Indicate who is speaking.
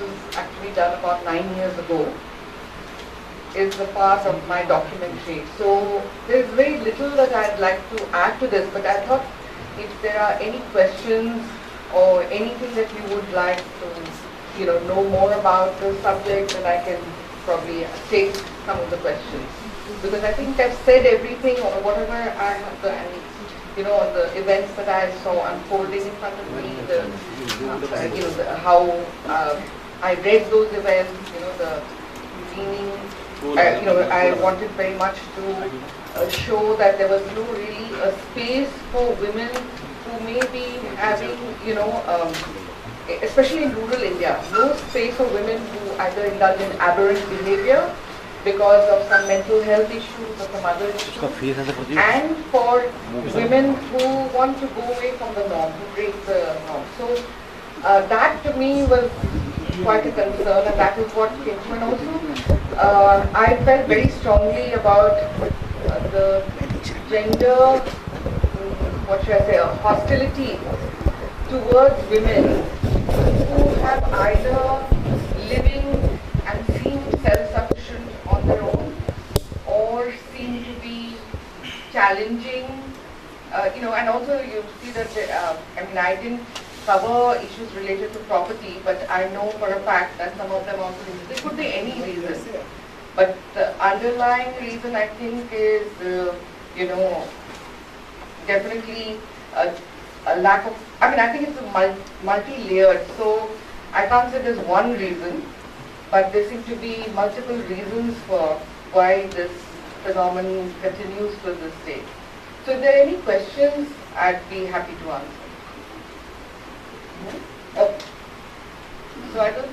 Speaker 1: was actually done about 9 years ago, is the part of my documentary. So there's very little that I'd like to add to this, but I thought if there are any questions or anything that you would like to, know more about the subject, then I can probably take some of the questions. Because I think I've said everything or whatever I have done, on the events that I saw unfolding in front of me, how I read those events, the meaning. I wanted very much to show that there was really a space for women who may be having, especially in rural India, no space for women who either indulge in aberrant behavior because of some mental health issues or some other issues, and for women who want to go away from the norm, who break the norm. So that to me was quite a concern, and that is what came to. And also, I felt very strongly about the gender, what should I say, hostility towards women who have either living and seem self-sufficient on their own, or seem to be challenging, and also you see that, I didn't cover issues related to property, but I know for a fact that some of them also, there could be any reason. But the underlying reason I think is, definitely a lack of, I think it's a multi-layered, so I can't say there's one reason, but there seem to be multiple reasons for why this phenomenon continues to this day. So if there are any questions, I'd be happy to answer. Okay. So I don't,